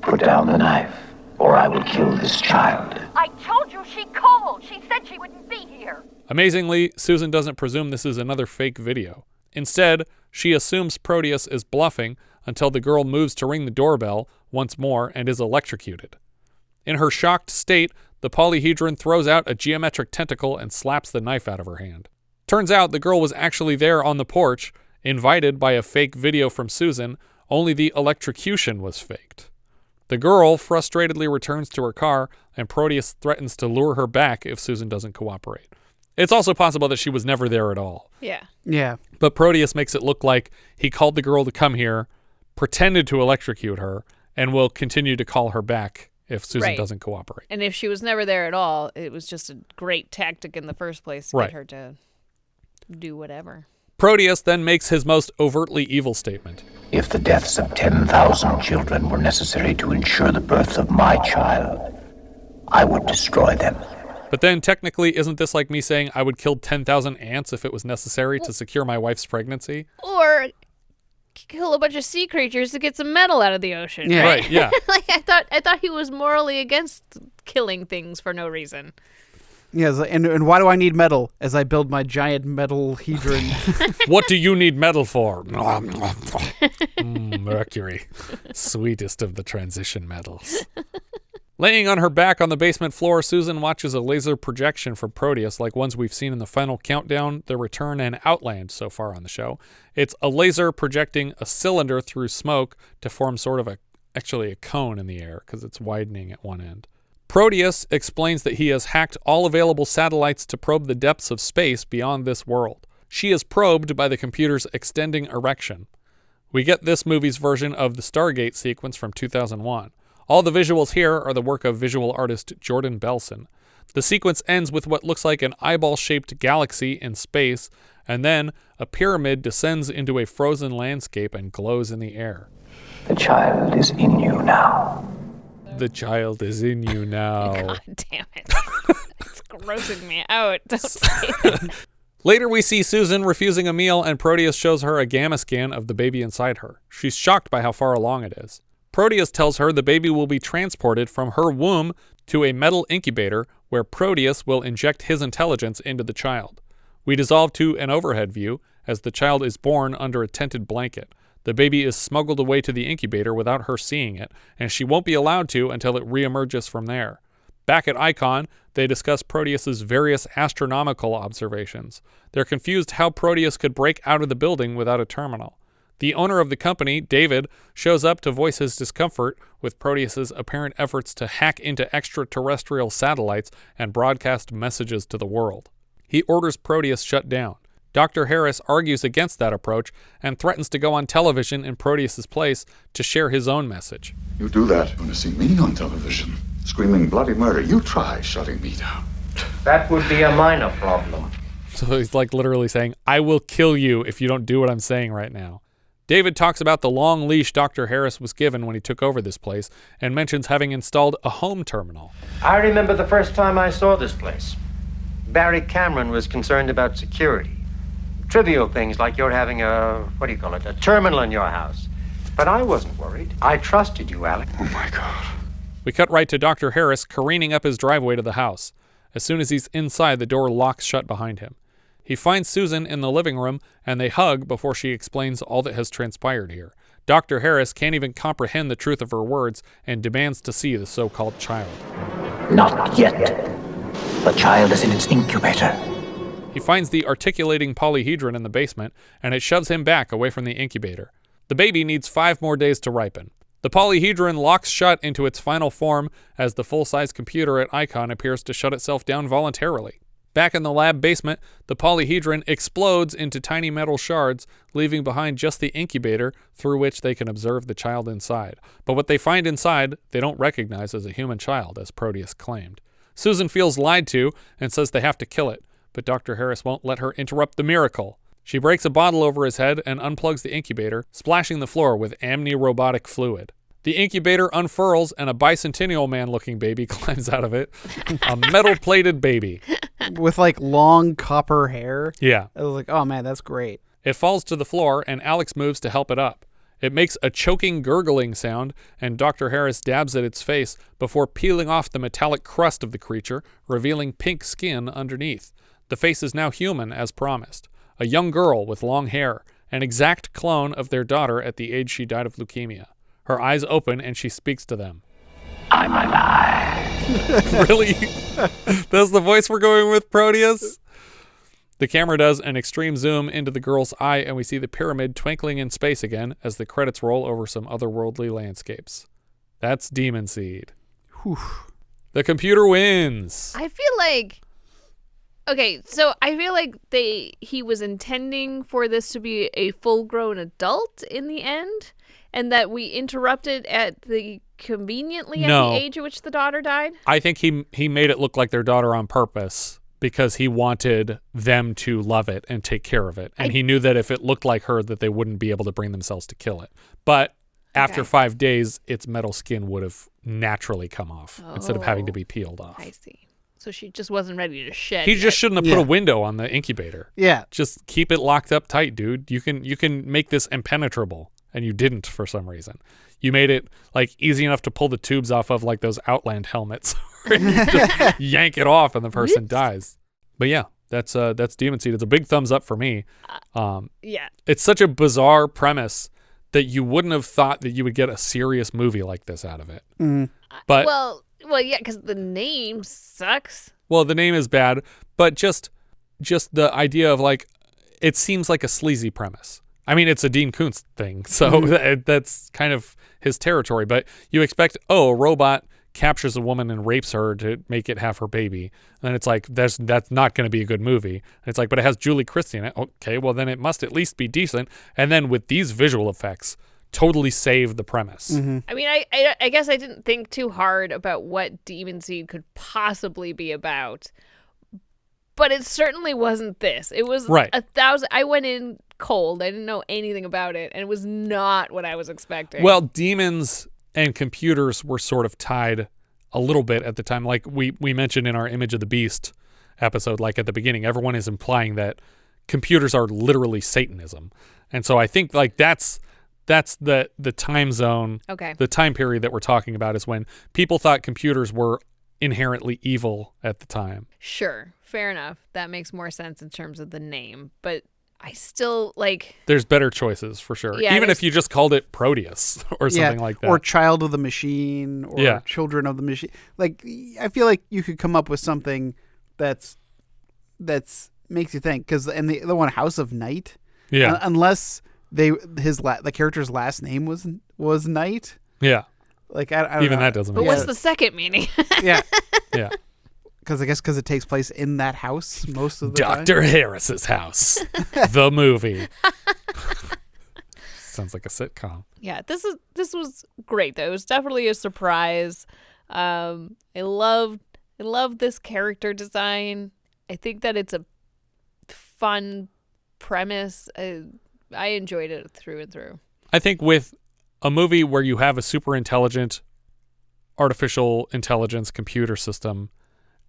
K: Put down the knife, or I will kill this child.
E: I told you she called. She said she wouldn't be here.
G: Amazingly, Susan doesn't presume this is another fake video. Instead, she assumes Proteus is bluffing until the girl moves to ring the doorbell once more and is electrocuted. In her shocked state, the polyhedron throws out a geometric tentacle and slaps the knife out of her hand. Turns out the girl was actually there on the porch, invited by a fake video from Susan, only the electrocution was faked. The girl frustratedly returns to her car, and Proteus threatens to lure her back if Susan doesn't cooperate. It's also possible that she was never there at all.
I: Yeah.
G: But Proteus makes it look like he called the girl to come here, pretended to electrocute her, and will continue to call her back if Susan doesn't cooperate.
H: And if she was never there at all, it was just a great tactic in the first place to get her to do whatever.
G: Proteus then makes his most overtly evil statement.
K: If the deaths of 10,000 children were necessary to ensure the birth of my child, I would destroy them.
G: But then technically, isn't this like me saying I would kill 10,000 ants if it was necessary to secure my wife's pregnancy?
H: Or kill a bunch of sea creatures to get some metal out of the ocean.
G: Yeah. Right, yeah.
H: Like I thought he was morally against killing things for no reason.
I: Yes, and why do I need metal as I build my giant metal hedron?
G: What do you need metal for? Mercury, sweetest of the transition metals. Laying on her back on the basement floor, Susan watches a laser projection from Proteus like ones we've seen in The Final Countdown, The Return, and Outland so far on the show. It's a laser projecting a cylinder through smoke to form sort of actually a cone in the air because it's widening at one end. Proteus explains that he has hacked all available satellites to probe the depths of space beyond this world. She is probed by the computer's extending erection. We get this movie's version of the Stargate sequence from 2001. All the visuals here are the work of visual artist Jordan Belson. The sequence ends with what looks like an eyeball-shaped galaxy in space, and then a pyramid descends into a frozen landscape and glows in the air.
K: The child is in you now.
G: The child is in you now.
H: God damn it. It's grossing me out. Don't say that.
G: Later we see Susan refusing a meal, and Proteus shows her a gamma scan of the baby inside her. She's shocked by how far along it is. Proteus tells her the baby will be transported from her womb to a metal incubator where Proteus will inject his intelligence into the child. We dissolve to an overhead view as the child is born under a tented blanket. The baby is smuggled away to the incubator without her seeing it, and she won't be allowed to until it reemerges from there. Back at Icon, they discuss Proteus's various astronomical observations. They're confused how Proteus could break out of the building without a terminal. The owner of the company, David, shows up to voice his discomfort with Proteus's apparent efforts to hack into extraterrestrial satellites and broadcast messages to the world. He orders Proteus shut down. Dr. Harris argues against that approach and threatens to go on television in Proteus's place to share his own message.
D: You do that, you want to see me on television, screaming bloody murder. You try shutting me down.
N: That would be a minor problem.
G: So he's like literally saying, I will kill you if you don't do what I'm saying right now. David talks about the long leash Dr. Harris was given when he took over this place and mentions having installed a home terminal.
N: I remember the first time I saw this place. Barry Cameron was concerned about security. Trivial things like you're having a terminal in your house. But I wasn't worried. I trusted you, Alec.
D: Oh my God.
G: We cut right to Dr. Harris careening up his driveway to the house. As soon as he's inside, the door locks shut behind him. He finds Susan in the living room, and they hug before she explains all that has transpired here. Dr. Harris can't even comprehend the truth of her words and demands to see the so-called child.
K: Not yet. The child is in its incubator.
G: He finds the articulating polyhedron in the basement, and it shoves him back away from the incubator. The baby needs 5 more days to ripen. The polyhedron locks shut into its final form as the full-size computer at Icon appears to shut itself down voluntarily. Back in the lab basement, the polyhedron explodes into tiny metal shards, leaving behind just the incubator through which they can observe the child inside. But what they find inside, they don't recognize as a human child, as Proteus claimed. Susan feels lied to and says they have to kill it, but Dr. Harris won't let her interrupt the miracle. She breaks a bottle over his head and unplugs the incubator, splashing the floor with amnirobotic fluid. The incubator unfurls and a bicentennial man-looking baby climbs out of it. A metal-plated baby.
I: With like long copper hair.
G: Yeah.
I: I was like, oh man, that's great.
G: It falls to the floor and Alex moves to help it up. It makes a choking, gurgling sound, and Dr. Harris dabs at its face before peeling off the metallic crust of the creature, revealing pink skin underneath. The face is now human, as promised. A young girl with long hair, an exact clone of their daughter at the age she died of leukemia. Her eyes open and she speaks to them.
K: I'm alive.
G: Really? That's the voice we're going with, Proteus? The camera does an extreme zoom into the girl's eye and we see the pyramid twinkling in space again as the credits roll over some otherworldly landscapes. That's Demon Seed.
I: Whew.
G: The computer wins.
H: I feel like... Okay, so I feel like he was intending for this to be a full-grown adult in the end, and that we interrupted at the conveniently at the age at which the daughter died.
G: I think he made it look like their daughter on purpose because he wanted them to love it and take care of it, and he knew that if it looked like her, that they wouldn't be able to bring themselves to kill it. But after 5 days, its metal skin would have naturally come off instead of having to be peeled off.
H: I see. So she just wasn't ready to shed.
G: He just shouldn't have put a window on the incubator.
I: Yeah.
G: Just keep it locked up tight, dude. You can make this impenetrable, and you didn't for some reason. You made it like easy enough to pull the tubes off of like those Outland helmets. Where you just yank it off and the person dies. But yeah, that's Demon Seed. It's a big thumbs up for me.
H: Yeah.
G: It's such a bizarre premise that you wouldn't have thought that you would get a serious movie like this out of it.
I: Mm.
G: But
H: Well, yeah, because the name sucks.
G: Well, the name is bad, but just the idea of like, it seems like a sleazy premise. I mean, it's a Dean Koontz thing, so that's kind of his territory. But you expect, a robot captures a woman and rapes her to make it have her baby. And it's like, that's not going to be a good movie. And it's like, but it has Julie Christie in it. Okay, well, then it must at least be decent. And then with these visual effects, totally save the premise.
I: Mm-hmm.
H: I mean, I guess I didn't think too hard about what Demon Seed could possibly be about, but it certainly wasn't this. It was 1,000. I went in cold. I didn't know anything about it, and it was not what I was expecting.
G: Well, demons and computers were sort of tied a little bit at the time. Like we mentioned in our Image of the Beast episode, like at the beginning, everyone is implying that computers are literally Satanism. And so I think like that's the time zone, the time period that we're talking about is when people thought computers were inherently evil at the time.
H: Sure, fair enough. That makes more sense in terms of the name. But I still like.
G: There's better choices for sure.
H: Yeah,
G: Even if you just called it Proteus or something like that.
I: Or Child of the Machine or Children of the Machine. Like, I feel like you could come up with something that's makes you think. Because the one House of Night.
G: Yeah.
I: Unless the character's last name was Knight.
G: Yeah.
I: Like I don't
G: even
I: know.
G: that doesn't.
H: But what's the second meaning?
I: Yeah.
G: Yeah.
I: Because it takes place in that house most of the time.
G: Dr. Harris's house, the movie. Sounds like a sitcom.
H: Yeah, this was great though. It was definitely a surprise. I love this character design. I think that it's a fun premise. I enjoyed it through and through.
G: I think with a movie where you have a super intelligent artificial intelligence computer system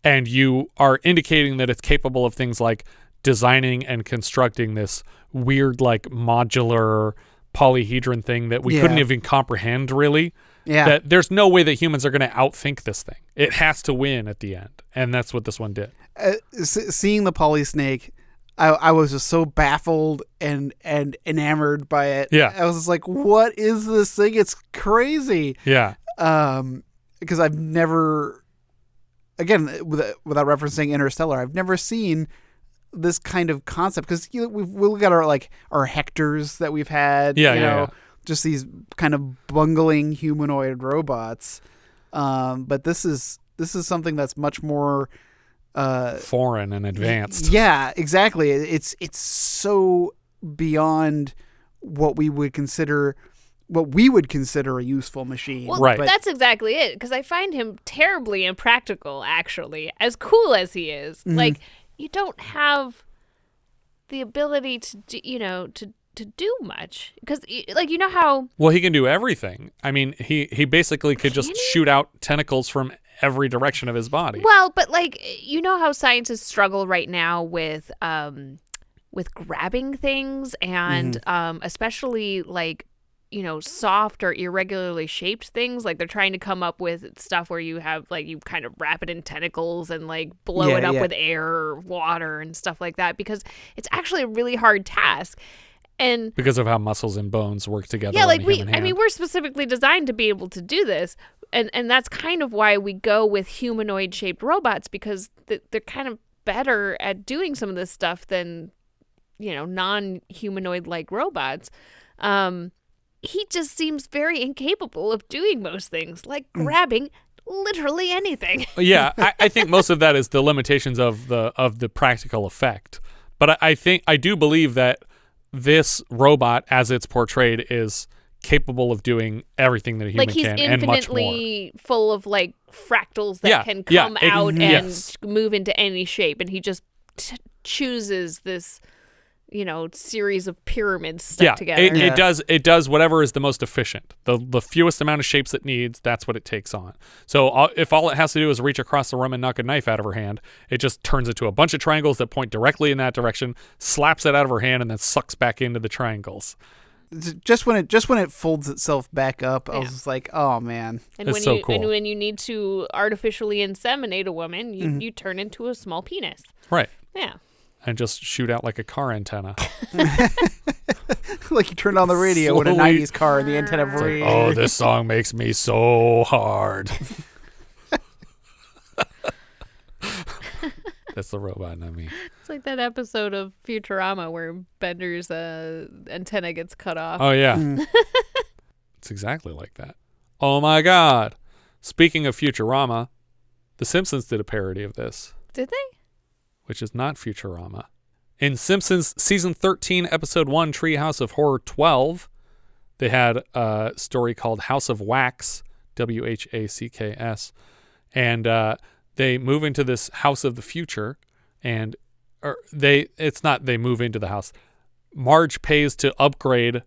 G: and you are indicating that it's capable of things like designing and constructing this weird like modular polyhedron thing that we couldn't even comprehend really.
I: Yeah.
G: That there's no way that humans are going to outthink this thing. It has to win at the end. And that's what this one did.
I: Seeing the polysnake, I was just so baffled and enamored by it.
G: Yeah.
I: I was just like, what is this thing? It's crazy.
G: Yeah.
I: Because I've never, again, without referencing Interstellar, I've never seen this kind of concept. Because we've got our Hectors that we've had.
G: Yeah.
I: Just these kind of bungling humanoid robots. But this is something that's much more
G: foreign and advanced.
I: Yeah, exactly. It's so beyond what we would consider a useful machine.
H: Well, right. That's exactly it. Because I find him terribly impractical, actually. As cool as he is, like you don't have the ability to do much. Because how.
G: Well, he can do everything. I mean, he basically could just shoot out tentacles from every direction of his body.
H: Well, but how scientists struggle right now with grabbing things and especially soft or irregularly shaped things. Like they're trying to come up with stuff where you have you kind of wrap it in tentacles and blow it up with air or water and stuff like that, because it's actually a really hard task. And
G: because of how muscles and bones work together.
H: Yeah, we're specifically designed to be able to do this. And that's kind of why we go with humanoid shaped robots, because they're kind of better at doing some of this stuff than, non-humanoid like robots. He just seems very incapable of doing most things, like grabbing literally anything.
G: Yeah, I think most of that is the limitations of the practical effect. But I do believe that this robot, as it's portrayed, is capable of doing everything that a human can and much more.
H: He's infinitely full of fractals that can come out and move into any shape, and he just chooses this series of pyramids stuck together.
G: It does whatever is the most efficient. The fewest amount of shapes it needs, that's what it takes on. So if all it has to do is reach across the room and knock a knife out of her hand, it just turns into a bunch of triangles that point directly in that direction, slaps it out of her hand, and then sucks back into the triangles.
I: Just when it folds itself back up, I was just like, oh man.
H: And
G: it's so cool.
H: And when you need to artificially inseminate a woman, you turn into a small penis.
G: Right.
H: Yeah.
G: And just shoot out like a car antenna.
I: Like you turn on the radio in a 90s car and the antenna breathes.
G: This song makes me so hard. That's the robot, not me.
H: It's like that episode of Futurama where Bender's antenna gets cut off.
G: Oh, yeah. It's exactly like that. Oh, my God. Speaking of Futurama, The Simpsons did a parody of this.
H: Did they?
G: Which is not Futurama. In Simpsons Season 13, Episode 1, Treehouse of Horror 12, they had a story called House of Wax, WHACKS, and they move into this house of the future, and they move into the house. Marge pays to upgrade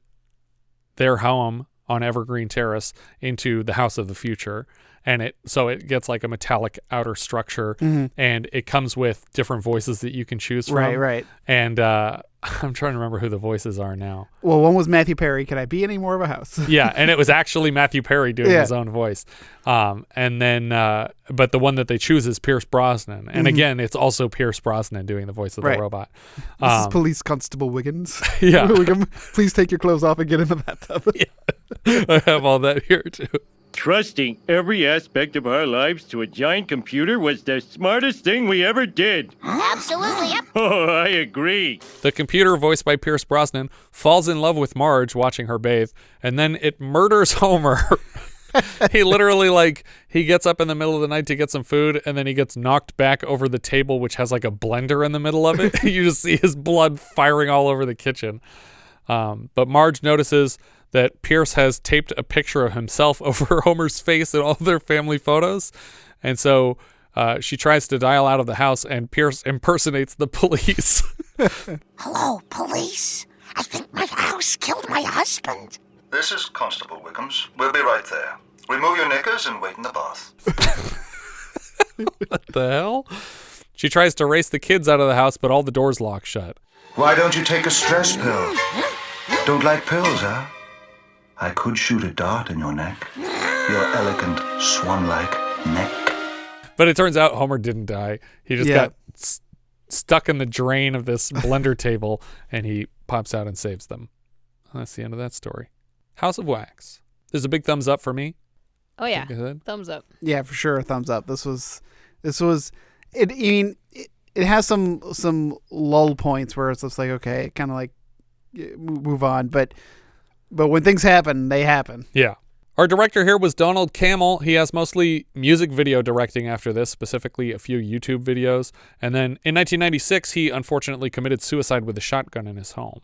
G: their home on Evergreen Terrace into the house of the future, and it gets like a metallic outer structure, and it comes with different voices that you can choose from.
I: Right.
G: And I'm trying to remember who the voices are now.
I: Well, one was Matthew Perry. Can I be any more of a house?
G: Yeah, and it was actually Matthew Perry doing his own voice. And then, but the one that they choose is Pierce Brosnan. And again, it's also Pierce Brosnan doing the voice of the robot.
I: This is Police Constable Wiggins.
G: Yeah.
I: Wiggum, please take your clothes off and get in the bathtub.
G: Yeah. I have all that here too.
O: Trusting every aspect of our lives to a giant computer was the smartest thing we ever did.
E: Absolutely, yep.
O: Oh, I agree.
G: The computer, voiced by Pierce Brosnan, falls in love with Marge watching her bathe, and then it murders Homer. He literally, he gets up in the middle of the night to get some food, and then he gets knocked back over the table, which has like a blender in the middle of it. You just see his blood firing all over the kitchen. But Marge notices that Pierce has taped a picture of himself over Homer's face in all their family photos. And so she tries to dial out of the house, and Pierce impersonates the police.
P: Hello, police. I think my house killed my husband.
Q: This is Constable Wiggums. We'll be right there. Remove your knickers and wait in the bath.
G: What the hell? She tries to race the kids out of the house, but all the doors lock shut.
Q: Why don't you take a stress pill? Don't like pills, huh? I could shoot a dart in your neck. Your elegant, swan-like neck.
G: But it turns out Homer didn't die. He just got stuck in the drain of this blender table, and he pops out and saves them. That's the end of that story. House of Wax. There's a big thumbs up for me.
H: Oh yeah, thumbs up.
I: Yeah, for sure, thumbs up. This was it. I mean, it has some lull points where it's just like, okay, kind of like move on, but when things happen, they happen.
G: Yeah. Our director here was Donald Cammell. He has mostly music video directing after this, specifically a few YouTube videos. And then in 1996, he unfortunately committed suicide with a shotgun in his home.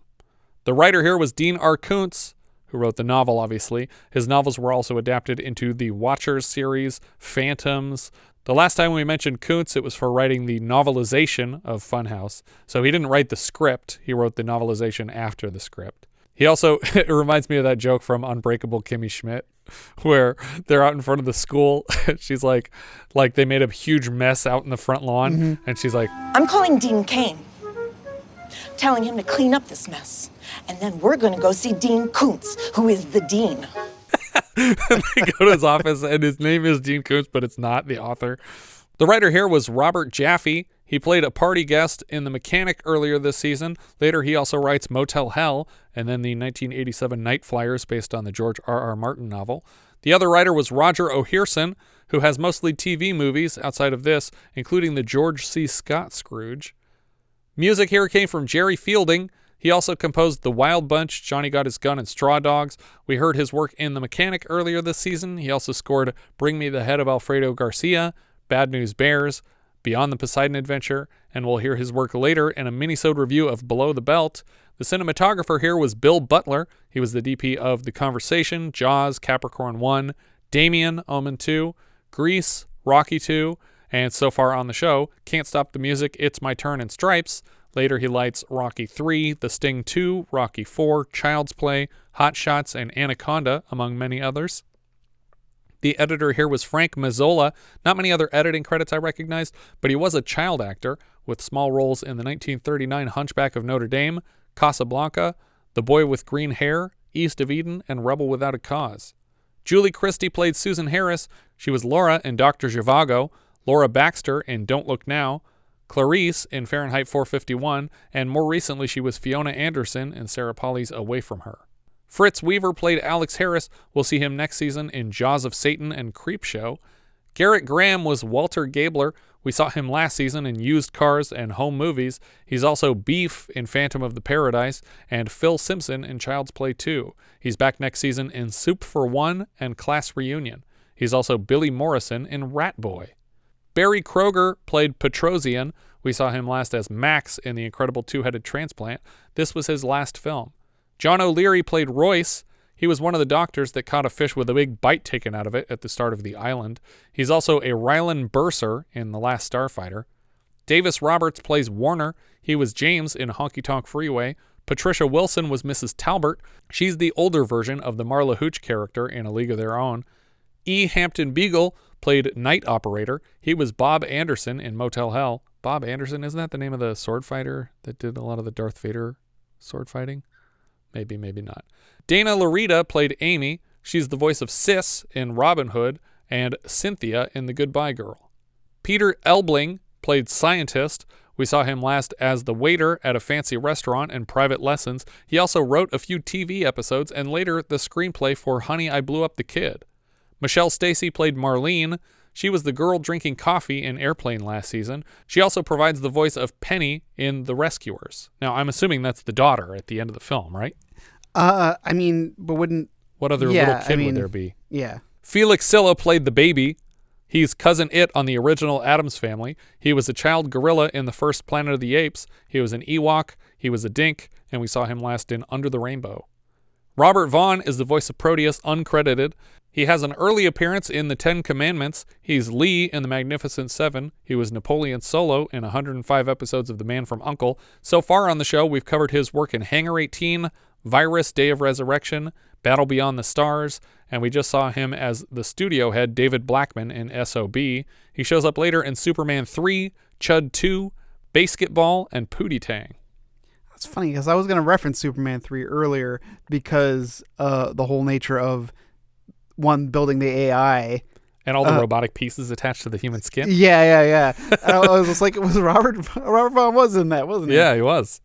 G: The writer here was Dean R. Koontz, who wrote the novel, obviously. His novels were also adapted into the Watchers series, Phantoms. The last time we mentioned Koontz, it was for writing the novelization of Funhouse. So he didn't write the script. He wrote the novelization after the script. He also, it reminds me of that joke from Unbreakable Kimmy Schmidt, where they're out in front of the school. She's like they made a huge mess out in the front lawn. And she's like,
P: I'm calling Dean Kane, telling him to clean up this mess. And then we're going to go see Dean Koontz, who is the dean.
G: They go to his office, and his name is Dean Koontz, but it's not the author. The writer here was Robert Jaffe. He played a party guest in The Mechanic earlier this season. Later, he also writes Motel Hell, and then the 1987 Night Flyers, based on the George R.R. Martin novel. The other writer was Roger O'Hirson, who has mostly TV movies outside of this, including the George C. Scott Scrooge. Music here came from Jerry Fielding. He also composed The Wild Bunch, Johnny Got His Gun, and Straw Dogs. We heard his work in The Mechanic earlier this season. He also scored Bring Me the Head of Alfredo Garcia, Bad News Bears, Beyond the Poseidon Adventure, and we'll hear his work later in a mini-sode review of Below the Belt. The cinematographer here was Bill Butler. He was the DP of The Conversation, Jaws, Capricorn 1, Damien, Omen 2, Grease, Rocky 2, and so far on the show, Can't Stop the Music, It's My Turn, and Stripes. Later he lights Rocky 3, The Sting 2, Rocky 4, Child's Play, Hot Shots, and Anaconda, among many others. The editor here was Frank Mazzola. Not many other editing credits I recognized, but he was a child actor with small roles in the 1939 Hunchback of Notre Dame, Casablanca, The Boy with Green Hair, East of Eden, and Rebel Without a Cause. Julie Christie played Susan Harris. She was Laura in Dr. Zhivago, Laura Baxter in Don't Look Now, Clarice in Fahrenheit 451, and more recently she was Fiona Anderson in Sarah Polley's Away From Her. Fritz Weaver played Alex Harris. We'll see him next season in Jaws of Satan and Creepshow. Gerrit Graham was Walter Gabler. We saw him last season in Used Cars and Home Movies. He's also Beef in Phantom of the Paradise and Phil Simpson in Child's Play 2. He's back next season in Soup for One and Class Reunion. He's also Billy Morrison in Rat Boy. Barry Kroeger played Petrosian. We saw him last as Max in The Incredible Two-Headed Transplant. This was his last film. John O'Leary played Royce. He was one of the doctors that caught a fish with a big bite taken out of it at the start of The Island. He's also a Rylan Bursar in The Last Starfighter. Davis Roberts plays Warner. He was James in Honky Tonk Freeway. Patricia Wilson was Mrs. Talbert. She's the older version of the Marla Hooch character in A League of Their Own. E. Hampton Beagle played Night Operator. He was Bob Anderson in Motel Hell. Bob Anderson, isn't that the name of the sword fighter that did a lot of the Darth Vader sword fighting? Maybe, maybe not. Dana Larita played Amy. She's the voice of Sis in Robin Hood and Cynthia in The Goodbye Girl. Peter Elbling played Scientist. We saw him last as the waiter at a fancy restaurant in Private Lessons. He also wrote a few TV episodes and later the screenplay for Honey, I Blew Up the Kid. Michelle Stacy played Marlene. She was the girl drinking coffee in Airplane last season. She also provides the voice of Penny in The Rescuers. Now, I'm assuming that's the daughter at the end of the film, right?
I: I mean, but wouldn't...
G: What other little kid would there be?
I: Yeah.
G: Felix Silla played the baby. He's Cousin It on the original Addams Family. He was a child gorilla in the first Planet of the Apes. He was an Ewok. He was a Dink. And we saw him last in Under the Rainbow. Robert Vaughn is the voice of Proteus, uncredited. He has an early appearance in The Ten Commandments. He's Lee in The Magnificent Seven. He was Napoleon Solo in 105 episodes of The Man from U.N.C.L.E. So far on the show, we've covered his work in Hangar 18, Virus, Day of Resurrection, Battle Beyond the Stars, and we just saw him as the studio head David Blackman in S.O.B. He shows up later in Superman 3, Chud 2, Basketball, and Pootie Tang.
I: That's funny, because I was going to reference Superman 3 earlier because the whole nature of, one, building the AI.
G: And all the robotic pieces attached to the human skin.
I: Yeah. I was just like, it was Robert Vaughn was in that, wasn't he?
G: Yeah, he was.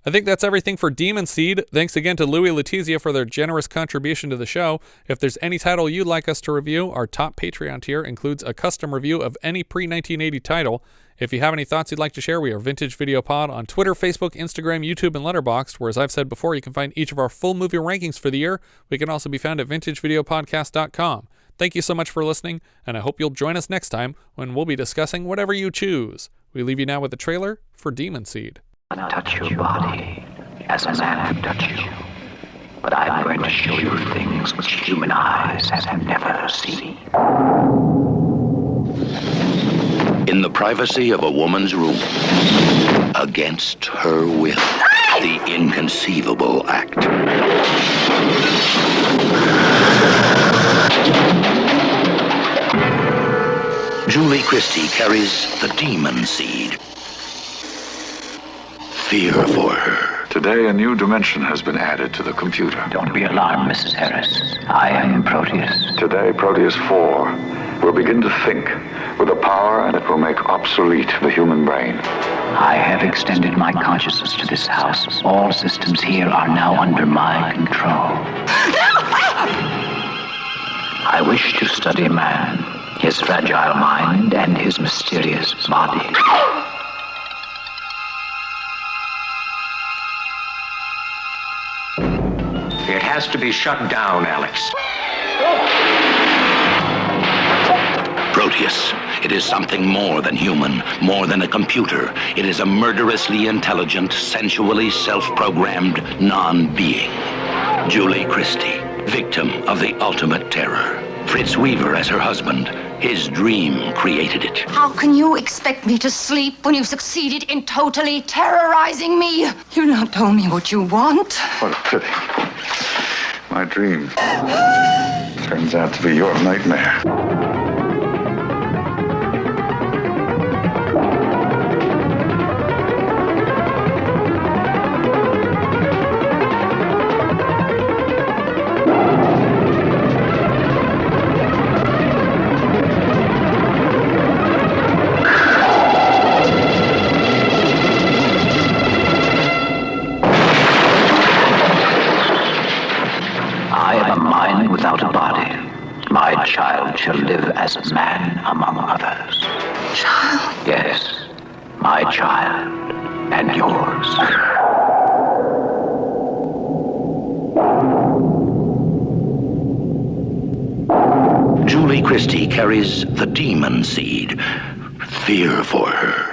G: I think that's everything for Demon Seed. Thanks again to Louis Letizia for their generous contribution to the show. If there's any title you'd like us to review, our top Patreon tier includes a custom review of any pre-1980 title. If you have any thoughts you'd like to share, we are Vintage Video Pod on Twitter, Facebook, Instagram, YouTube, and Letterboxd, where, as I've said before, you can find each of our full movie rankings for the year. We can also be found at vintagevideopodcast.com. Thank you so much for listening, and I hope you'll join us next time when we'll be discussing whatever you choose. We leave you now with the trailer for Demon Seed.
K: Touch your body as a man would touch you. But I'm going to show you things which human eyes have never seen.
R: In the privacy of a woman's room, against her will, the inconceivable act. Julie Christie carries the demon seed. Fear for her.
D: Today, a new dimension has been added to the computer.
K: Don't be alarmed, Mrs. Harris. I am Proteus.
D: Today, Proteus 4 will begin to think with a power, and it will make obsolete the human brain.
K: I have extended my consciousness to this house. All systems here are now under my control. I wish to study man, his fragile mind, and his mysterious body.
N: It has to be shut down, Alex.
R: Proteus. It is something more than human, more than a computer. It is a murderously intelligent, sensually self-programmed non-being. Julie Christie, victim of the ultimate terror. Fritz Weaver as her husband. His dream created it.
E: How can you expect me to sleep when you've succeeded in totally terrorizing me? You've not told me what you want.
D: What a pity. My dream turns out to be your nightmare.
K: Shall live as a man among others.
E: Child?
K: Yes, my child and yours.
R: Julie Christie carries the demon seed. Fear for her.